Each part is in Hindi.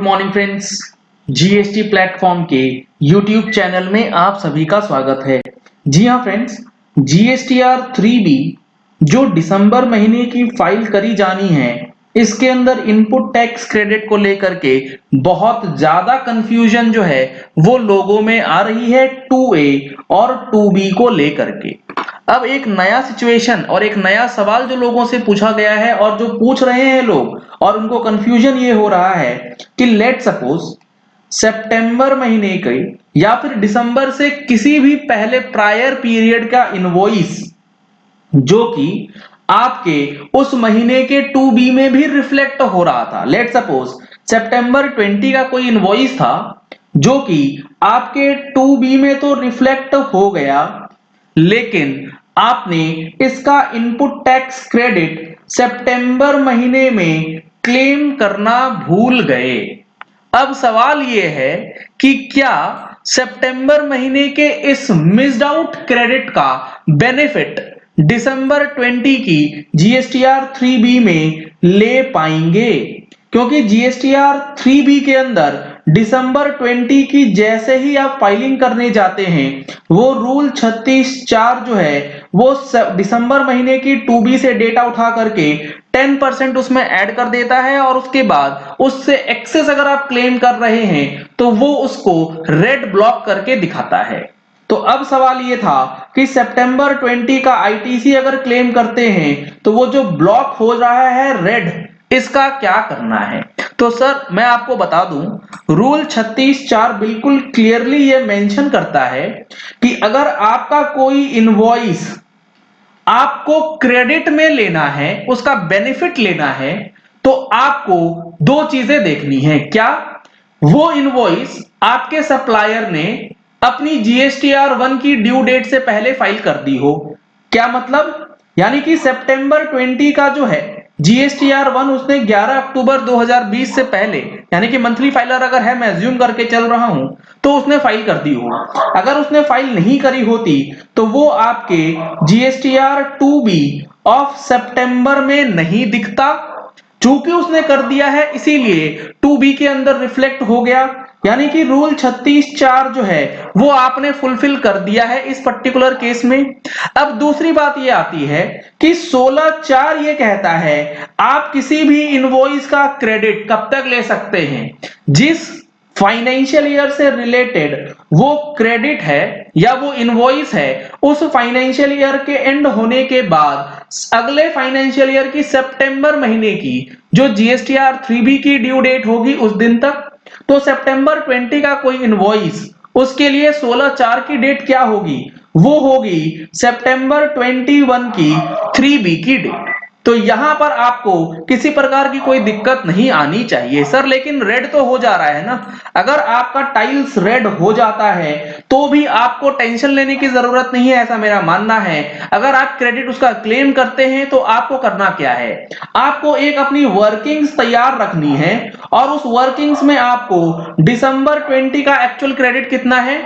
मॉर्निंग फ्रेंड्स, जीएसटी प्लेटफॉर्म के यूट्यूब चैनल में आप सभी का स्वागत है। जी हाँ फ्रेंड्स, जीएसटीआर 3B जो दिसंबर महीने की फाइल करी जानी है, इसके अंदर इनपुट टैक्स क्रेडिट को लेकर के बहुत ज्यादा कंफ्यूजन जो है वो लोगों में आ रही है 2A और 2B को लेकर के। अब एक नया सिचुएशन और एक नया सवाल जो लोगों से पूछा गया है और जो पूछ रहे हैं लोग और उनको कंफ्यूजन ये हो रहा है कि लेट सपोज सितंबर महीने के या फिर दिसंबर से किसी भी पहले प्रायर पीरियड का इनवॉइस जो कि आपके उस महीने के 2B में भी रिफ्लेक्ट हो रहा था। लेट सपोज सितंबर 20 का कोई इनवॉइस था जो कि आपके 2B में तो रिफ्लेक्ट हो गया, लेकिन आपने इसका इनपुट टैक्स क्रेडिट सितंबर महीने में क्लेम करना भूल गए। अब सवाल यह है कि क्या सितंबर महीने के इस मिस्ड आउट क्रेडिट का बेनिफिट दिसंबर 20 की जीएसटीआर 3B में ले पाएंगे, क्योंकि जीएसटीआर 3B के अंदर दिसंबर 20 की जैसे ही आप फाइलिंग करने जाते हैं वो रूल 36(4) जो है वो दिसंबर महीने की 2B से डेटा उठा करके 10% उसमें ऐड कर देता है और उसके बाद उससे एक्सेस अगर आप क्लेम कर रहे हैं तो वो उसको रेड ब्लॉक करके दिखाता है। तो अब सवाल ये था कि सितंबर 20 का आईटीसी अगर क्लेम करते हैं तो वो जो ब्लॉक हो रहा है रेड, इसका क्या करना है। तो सर मैं आपको बता दूं, रूल 36(4) बिल्कुल क्लियरली ये मेंशन करता है कि अगर आपका कोई इनवॉइस आपको क्रेडिट में लेना है, उसका बेनिफिट लेना है, तो आपको दो चीजें देखनी है। क्या वो इनवॉइस आपके सप्लायर ने अपनी जीएसटीआर 1 की ड्यू डेट से पहले फाइल कर दी हो। क्या मतलब, यानी कि सितंबर 20 का जो है जीएसटीआर 1 उसने 11 अक्टूबर 2020 से पहले, यानी कि मंथली फाइलर अगर है, मैं अज्यूम करके चल रहा हूं, तो उसने फाइल कर दी हो। अगर उसने फाइल नहीं करी होती तो वो आपके जीएसटीआर 2B ऑफ सितंबर में नहीं दिखता। चूंकि उसने कर दिया है इसीलिए 2B के अंदर रिफ्लेक्ट हो गया, यानी कि रूल 36(4) जो है वो आपने फुलफिल कर दिया है इस पर्टिकुलर केस में। अब दूसरी बात ये आती है कि 16(4) ये कहता है आप किसी भी इनवॉइस का क्रेडिट कब तक ले सकते हैं, जिस फाइनेंशियल ईयर से रिलेटेड वो क्रेडिट है या वो इनवॉइस है उस फाइनेंशियल ईयर के एंड होने के बाद अगले फाइनेंशियल ईयर की सितंबर महीने की जो जीएसटीआर 3B की ड्यू डेट होगी उस दिन तक। तो सितंबर 20 का कोई इनवॉइस, उसके लिए 16(4) की डेट क्या होगी, वो होगी सितंबर 21 की 3B की डेट। तो यहां पर आपको किसी प्रकार की कोई दिक्कत नहीं आनी चाहिए। सर लेकिन रेड तो हो जा रहा है ना, अगर आपका टाइल्स रेड हो जाता है तो भी आपको टेंशन लेने की जरूरत नहीं है, ऐसा मेरा मानना है। अगर आप क्रेडिट उसका क्लेम करते हैं तो आपको करना क्या है, आपको एक अपनी वर्किंग्स तैयार रखनी है और उस वर्किंग्स में आपको दिसंबर 20 का एक्चुअल क्रेडिट कितना है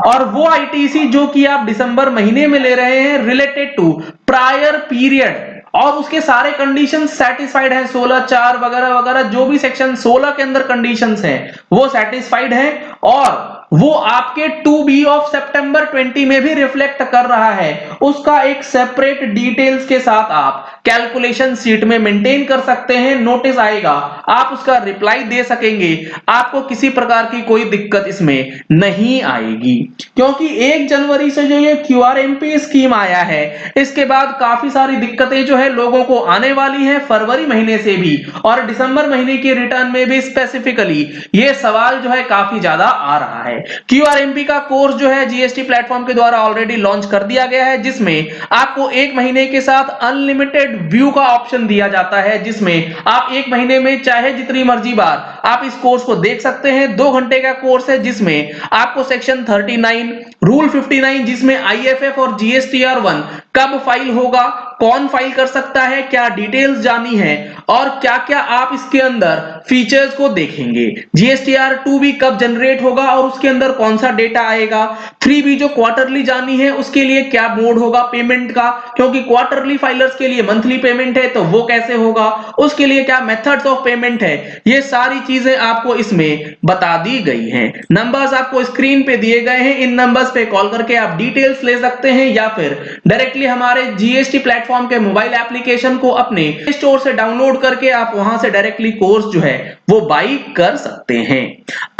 और वो आईटीसी जो कि आप दिसंबर महीने में ले रहे हैं रिलेटेड टू प्रायर पीरियड और उसके सारे कंडीशन सेटिस्फाइड हैं, 16(4) वगैरह वगैरह जो भी सेक्शन 16 के अंदर कंडीशंस हैं वो सेटिस्फाइड हैं और वो आपके 2B ऑफ सितंबर 20 में भी रिफ्लेक्ट कर रहा है। उसका एक सेपरेट डिटेल्स के साथ आप कैलकुलेशन शीट में मेंटेन कर सकते हैं, नोटिस आएगा, आप उसका रिप्लाई दे सकेंगे, आपको किसी प्रकार की कोई दिक्कत इसमें नहीं आएगी। क्योंकि 1 जनवरी से जो ये QRMP स्कीम आया है इसके बाद काफी सारी दिक्कतें जो है लोगों को आने वाली है, फरवरी महीने से भी और दिसंबर महीने की रिटर्न में भी स्पेसिफिकली ये सवाल जो है काफी ज्यादा आ रहा है। QRMP का कोर्स जो है जीएसटी प्लेटफॉर्म के द्वारा ऑलरेडी लॉन्च कर दिया गया है, जिसमें आपको 1 महीने के साथ अनलिमिटेड व्यू का ऑप्शन दिया जाता है, जिसमें आप 1 महीने में चाहे जितनी मर्जी बार आप इस कोर्स को देख सकते हैं। 2 घंटे का कोर्स है जिसमें आपको सेक्शन 39, रूल 59 जिसमें आईएफएफ और जीएसटीआर 1 कब फाइल होगा, कौन फाइल कर सकता है, क्या डिटेल्स जानी है और क्या क्या आप इसके अंदर फीचर्स को देखेंगे, जीएसटीआर 2B कब जनरेट होगा और उसके अंदर कौन सा डेटा आएगा, 3B जो क्वार्टरली जानी है उसके लिए क्या मोड होगा पेमेंट का, क्योंकि क्वार्टरली फाइलर्स के लिए मंथली पेमेंट है तो वो कैसे होगा, उसके लिए क्या मेथड्स ऑफ पेमेंट है, ये सारी चीजें आपको इसमें बता दी गई हैं। नंबर्स आपको स्क्रीन पे दिए गए हैं, इन नंबर्स पे कॉल करके आप डिटेल्स ले सकते हैं या फिर डायरेक्टली हमारे जीएसटी प्लेटफॉर्म के मोबाइल एप्लीकेशन को अपने स्टोर से डाउनलोड करके आप वहां से डायरेक्टली कोर्स जो है वो बाई कर सकते हैं।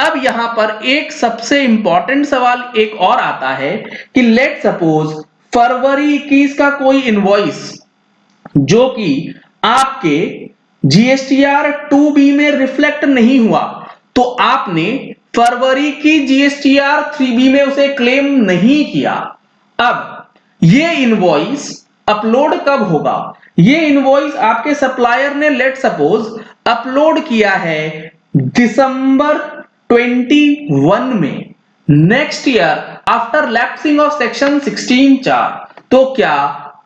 अब यहां पर एक सबसे इंपॉर्टेंट सवाल एक और आता है कि लेट सपोज फरवरी 21 का कोई इनवॉइस जो कि आपके जीएसटीआर 2B में रिफ्लेक्ट नहीं हुआ, तो आपने फरवरी की जीएसटीआर 3B में उसे क्लेम नहीं किया। अब ये इनवॉइस अपलोड कब होगा? ये इनवॉइस आपके सप्लायर ने लेट सपोज अपलोड किया है दिसंबर 21 में, next year after lapsing of section 16(4), तो क्या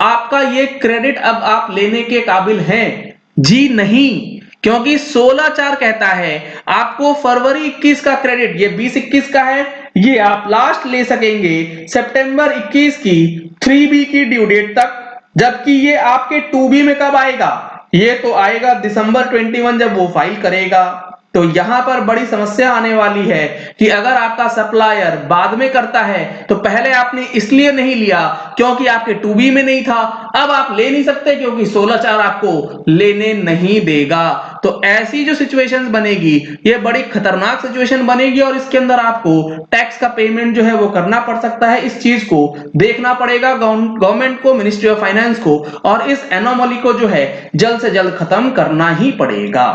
आपका ये क्रेडिट अब आप लेने के काबिल हैं? जी नहीं, क्योंकि 16(4) कहता है आपको फरवरी 21 का क्रेडिट, ये 20-21 का है, ये आप लास्ट ले सकेंगे सितंबर 21 की 3B की ड्यू डेट तक, जबकि ये आपके 2B में कब आएगा? ये तो आएगा दिसंबर 21 जब वो फाइल करेगा। तो यहां पर बड़ी समस्या आने वाली है कि अगर आपका सप्लायर बाद में करता है तो पहले आपने इसलिए नहीं लिया क्योंकि आपके 2B में नहीं था, अब आप ले नहीं सकते क्योंकि 16(4) आपको लेने नहीं देगा। तो ऐसी जो सिचुएशंस बनेगी ये बड़ी खतरनाक सिचुएशन बनेगी और इसके अंदर आपको टैक्स का पेमेंट जो है वो करना पड़ सकता है। इस चीज को देखना पड़ेगा गवर्नमेंट को, मिनिस्ट्री ऑफ फाइनेंस को, और इस एनोमली को जो है जल्द से जल्द खत्म करना ही पड़ेगा।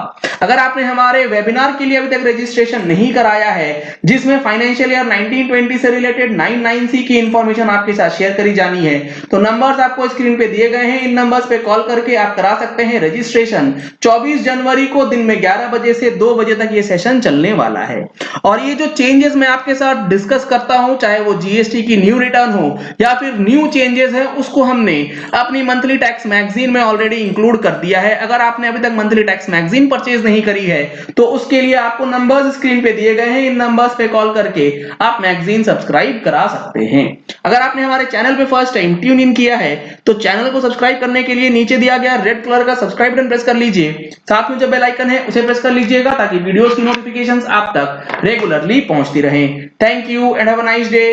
अगर आपने हमारे वेबिनार के लिए अभी तक रजिस्ट्रेशन नहीं कराया है जिसमें फाइनेंशियल ईयर 1920 से रिलेटेड 99C की इंफॉर्मेशन आपके साथ शेयर करी जानी है, तो नंबर्स आपको स्क्रीन पे दिए गए हैं, इन नंबर्स पे कॉल करके आप करा सकते हैं रजिस्ट्रेशन। 24 जनवरी को दिन में 11 बजे से 2 बजे तक ये सेशन चलने वाला है। और ये जो चेंजेस मैं आपके साथ डिस्कस करता हूं, चाहे वो जीएसटी की न्यू रिटर्न हो या फिर न्यू चेंजेस है, उसको हमने अपनी मंथली टैक्स मैगजीन में ऑलरेडी इंक्लूड कर दिया है। अगर आपने अभी तक मंथली टैक्स मैगजीन परचेज नहीं करी है तो उसके लिए आपको नंबर्स स्क्रीन पे दिए गए हैं, इन नंबर्स पे कॉल करके आप मैगजीन सब्सक्राइब करा सकते हैं। अगर आपने हमारे चैनल पे फर्स्ट टाइम ट्यून इन किया है तो चैनल को सब्सक्राइब करने के लिए नीचे दिया गया रेड कलर का सब्सक्राइब बटन प्रेस कर लीजिए, साथ में जो बेल आइकन है उसे प्रेस कर लीजिएगा ताकि वीडियोस की नोटिफिकेशंस आप तक रेगुलरली पहुंचती रहें। Thank you and have a nice day.